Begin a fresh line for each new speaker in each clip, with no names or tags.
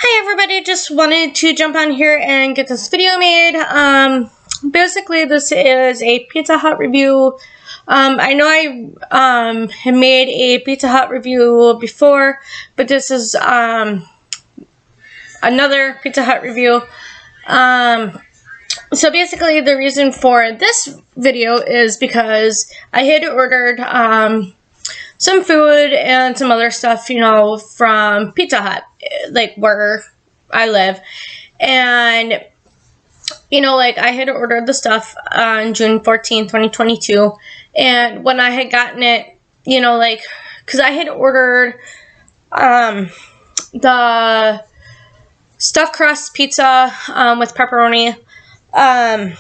Hi everybody, just wanted to jump on here and get this video made. Basically this is a Pizza Hut review. I know I have made a Pizza Hut review before, but this is another Pizza Hut review. So basically the reason for this video is because I had ordered some food and some other stuff, from Pizza Hut, like where I live. And, I had ordered the stuff on June 14th, 2022. And when I had gotten it, because I had ordered the stuffed crust pizza with pepperoni. And,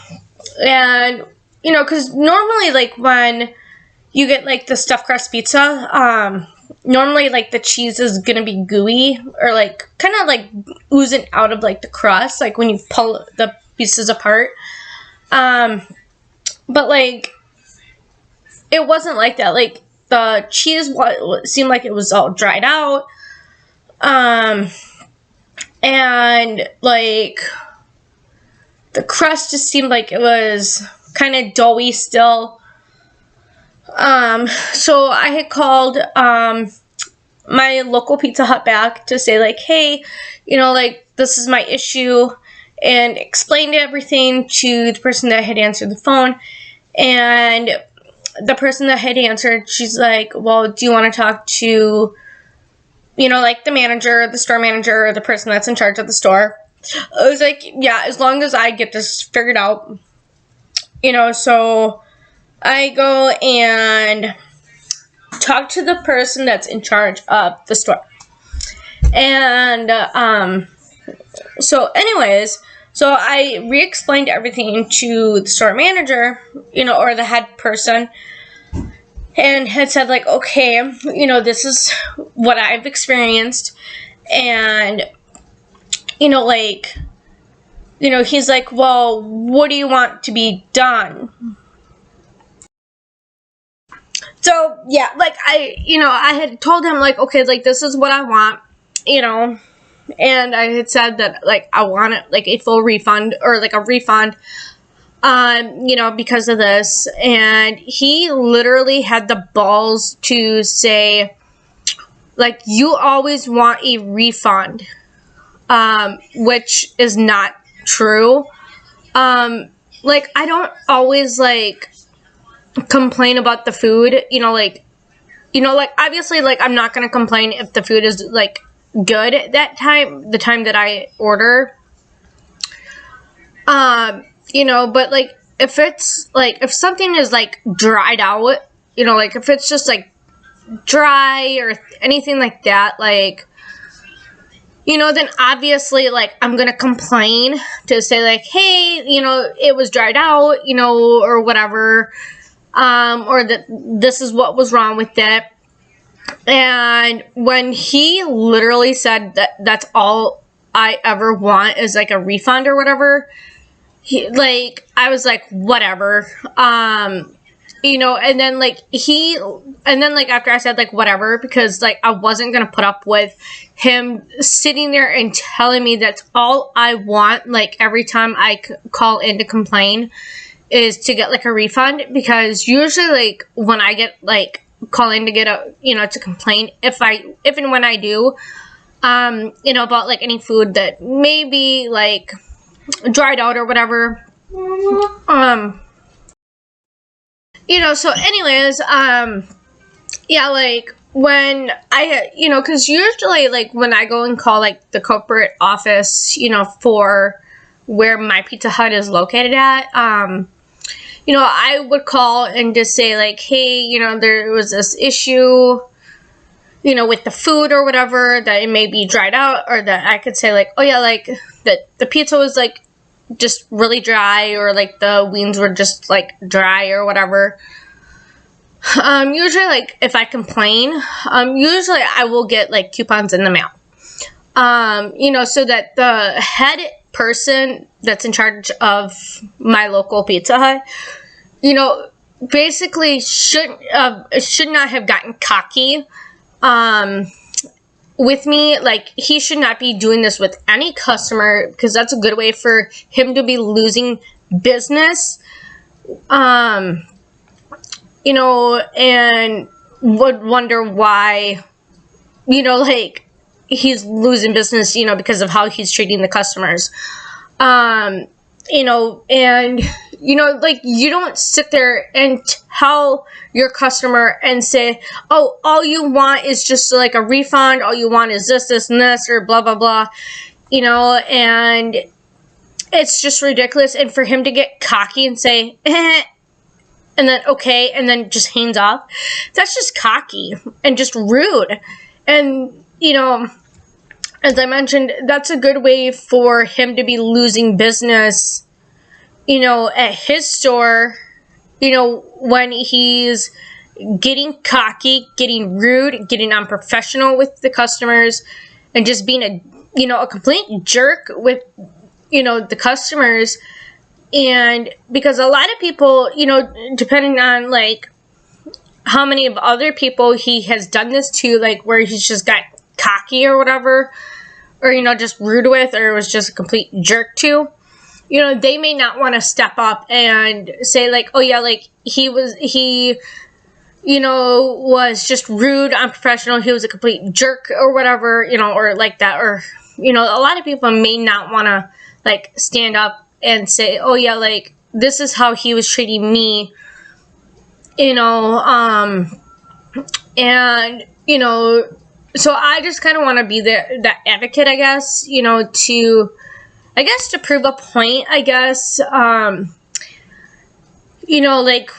because normally, when you get, the stuffed crust pizza, normally, the cheese is gonna be gooey, or, kind of, oozing out of, the crust, when you pull the pieces apart. But, it wasn't like that. The cheese seemed like it was all dried out. And, the crust just seemed like it was kind of doughy still. So I had called, my local Pizza Hut back to say, hey, this is my issue, and explained everything to the person that had answered the phone. And the person that had answered, she's like, well, do you want to talk to, the manager, the store manager, or the person that's in charge of the store? I was like, yeah, as long as I get this figured out, so I go and talk to the person that's in charge of the store. And, so I re-explained everything to the store manager, or the head person, and had said, okay, this is what I've experienced, and, he's like, well, what do you want to be done? So, yeah, I had told him, okay, this is what I want, and I had said that, I want it, a full refund, or, a refund, because of this. And he literally had the balls to say, you always want a refund, which is not true. I don't always, complain about the food, obviously, I'm not gonna complain if the food is, good at the time that I order, but, if it's, if something is, dried out, if it's just, dry, or anything like that, then obviously, I'm gonna complain to say, hey, it was dried out, or whatever, or that this is what was wrong with it. And when he literally said that that's all I ever want is, a refund or whatever, I was like, whatever, and then, after I said, whatever, because, I wasn't gonna put up with him sitting there and telling me that's all I want, every time I call in to complain, is to get, a refund. Because usually, when I get, calling to get to complain, if and when I do, about, any food that may be, dried out or whatever, so anyways, yeah, when I, because usually, when I go and call, the corporate office, for where my Pizza Hut is located at, I would call and just say, hey, there was this issue, with the food or whatever, that it may be dried out, or that I could say, oh yeah, that the pizza was, just really dry, or, the wings were just, dry or whatever. Usually, if I complain, usually I will get, coupons in the mail. So that the head person that's in charge of my local Pizza Hut, basically should not have gotten cocky, with me. Like, he should not be doing this with any customer, because that's a good way for him to be losing business. You know, and would wonder why, you know, like, he's losing business, you know, because of how he's treating the customers. You know, and, you know, like, you don't sit there and tell your customer and say, oh, all you want is just like a refund, all you want is this, and this, or blah, blah, blah, you know, and it's just ridiculous. And for him to get cocky and say, and then, okay, and then just hands off, that's just cocky and just rude. And, you know, as I mentioned, that's a good way for him to be losing business, you know, at his store, you know, when he's getting cocky, getting rude, getting unprofessional with the customers, and just being a, you know, a complete jerk with, you know, the customers. And because a lot of people, you know, depending on, like, how many of other people he has done this to, like, where he's just got cocky or whatever, or, you know, just rude with, or was just a complete jerk to, you know, they may not want to step up and say, like, oh yeah, like, he, you know, was just rude, unprofessional, he was a complete jerk or whatever, you know, or like that. Or, you know, a lot of people may not want to, like, stand up and say, oh yeah, like, this is how he was treating me, you know, and, you know, so I just kind of want to be that advocate, I guess, you know, to prove a point, I guess, you know, like,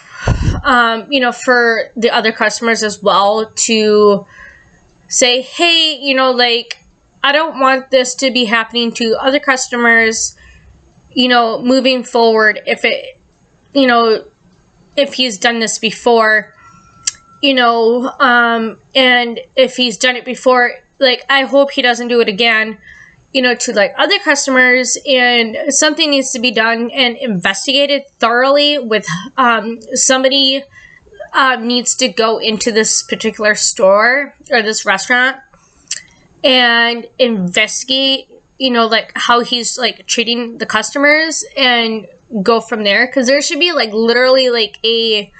you know, for the other customers as well, to say, hey, you know, like, I don't want this to be happening to other customers, you know, moving forward. If it, you know, if he's done this before, you know, and if he's done it before, like, I hope he doesn't do it again, you know, to, like, other customers. And something needs to be done and investigated thoroughly with, somebody needs to go into this particular store or this restaurant and investigate, you know, like, how he's, like, treating the customers, and go from there. Because there should be, like, literally, like, a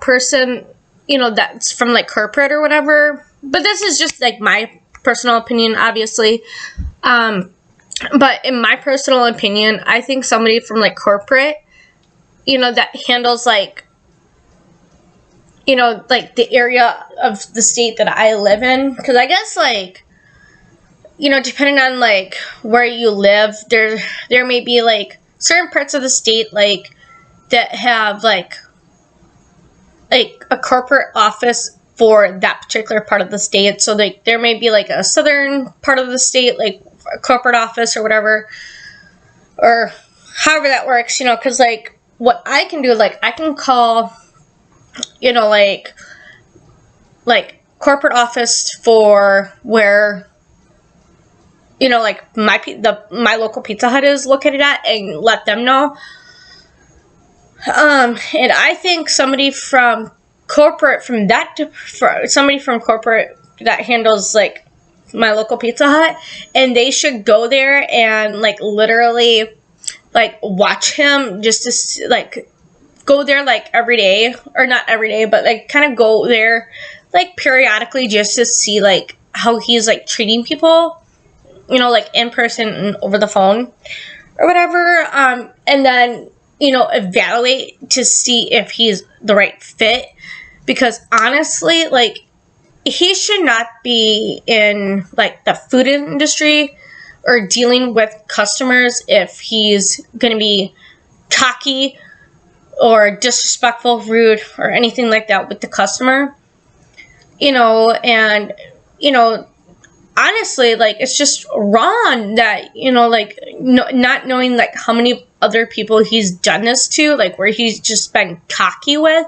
person, you know, that's from, like, corporate or whatever. But this is just, like, my personal opinion, obviously. But in my personal opinion, I think somebody from, like, corporate, you know, that handles, like, you know, like, the area of the state that I live in. Because I guess, like, you know, depending on, like, where you live, there may be, like, certain parts of the state, like, that have, like, a corporate office for that particular part of the state. So, like, there may be, like, a southern part of the state, like, a corporate office or whatever, or however that works, you know, because, like, what I can do, like, I can call, you know, like, corporate office for where, you know, like, my local Pizza Hut is located at, and let them know. And I think somebody from corporate that handles, like, my local Pizza Hut, and they should go there and, like, literally, like, watch him, just to, like, go there, like, every day, or not every day, but, like, kind of go there, like, periodically, just to see, like, how he's, like, treating people, you know, like, in person and over the phone or whatever, and then, you know, evaluate to see if he's the right fit. Because honestly, like, he should not be in, like, the food industry or dealing with customers if he's going to be cocky or disrespectful, rude, or anything like that with the customer, you know. And, you know, honestly, like, it's just wrong that, you know, like, not knowing, like, how many other people he's done this to, like, where he's just been cocky with,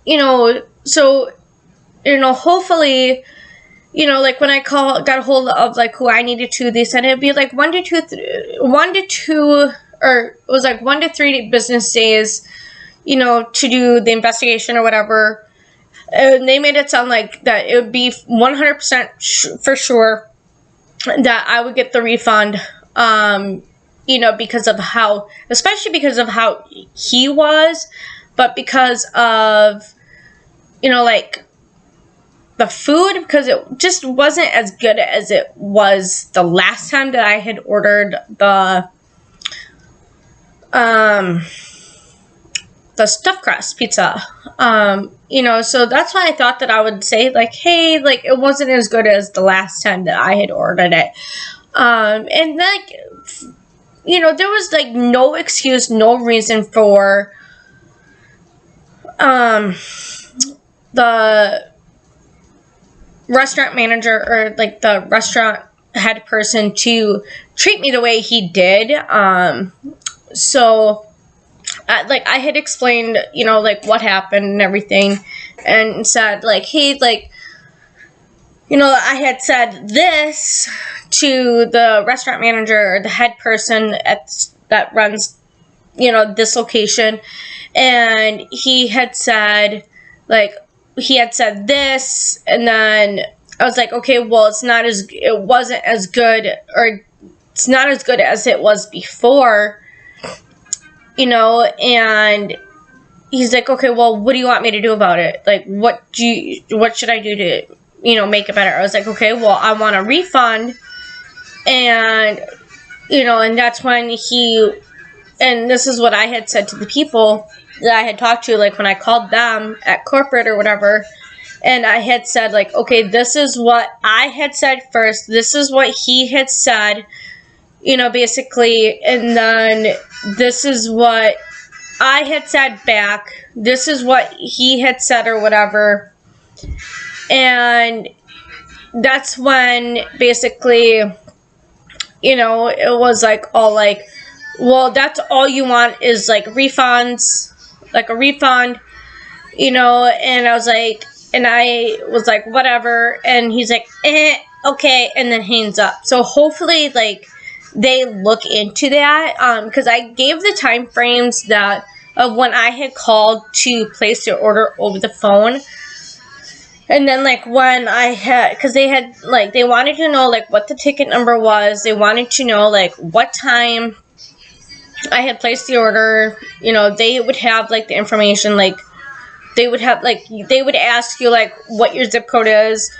you know. So, you know, hopefully, you know, like, when I got a hold of, like, who I needed to, they said it'd be, like, 1 to 2, or it was, like, 1 to 3 business days, you know, to do the investigation or whatever. And they made it sound like that it would be 100% for sure that I would get the refund, because of how, especially because of how he was, but because of, like, the food, because it just wasn't as good as it was the last time that I had ordered the stuffed crust pizza. So that's why I thought that I would say, like, hey, like, it wasn't as good as the last time that I had ordered it. And, like, there was, like, no excuse, no reason for the restaurant manager or, like, the restaurant head person to treat me the way he did. I had explained, like, what happened and everything, and said, like, hey, like, I had said this to the restaurant manager or the head person that runs, this location, and he had said this, and then I was like, okay, well, it wasn't as good, or it's not as good as it was before, and he's like, okay, well, what do you want me to do about it? Like, what should I do to, make it better? I was like, okay, well, I want a refund, and, and that's when and this is what I had said to the people that I had talked to, like, when I called them at corporate or whatever, and I had said, like, okay, this is what I had said first, this is what he had said, basically, and then this is what I had said back, this is what he had said or whatever, and that's when, basically, it was, like, all, like, well, that's all you want is, like, refunds, like, a refund, and I was like, whatever, and he's like, okay, and then hangs up. So hopefully, like, they look into that, because I gave the time frames of when I had called to place the order over the phone. And then, like, when because they had, like, they wanted to know, like, what the ticket number was. They wanted to know, like, what time I had placed the order. They would have, like, the information, like, they would ask you, like, what your zip code is,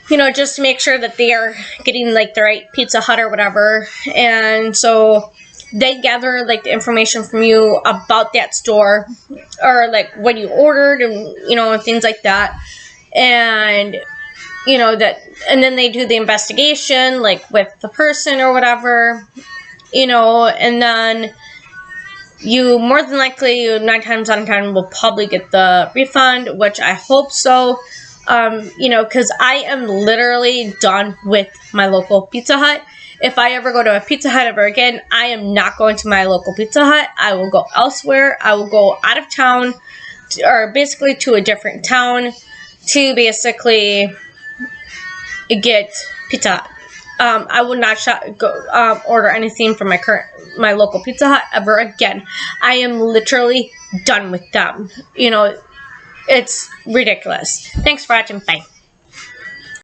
just to make sure that they are getting, like, the right Pizza Hut or whatever. And so they gather, like, the information from you about that store, or, like, when you ordered, and, and things like that. And, and then they do the investigation, like, with the person or whatever, and then you more than likely, 9 times out of 10, will probably get the refund, which I hope so. Because I am literally done with my local Pizza Hut. If I ever go to a Pizza Hut ever again, I am not going to my local Pizza Hut. I will go elsewhere. I will go out of town, or basically to a different town, to basically get Pizza Hut. I will not order anything from my local Pizza Hut ever again. I am literally done with them. It's ridiculous. Thanks for watching. Bye.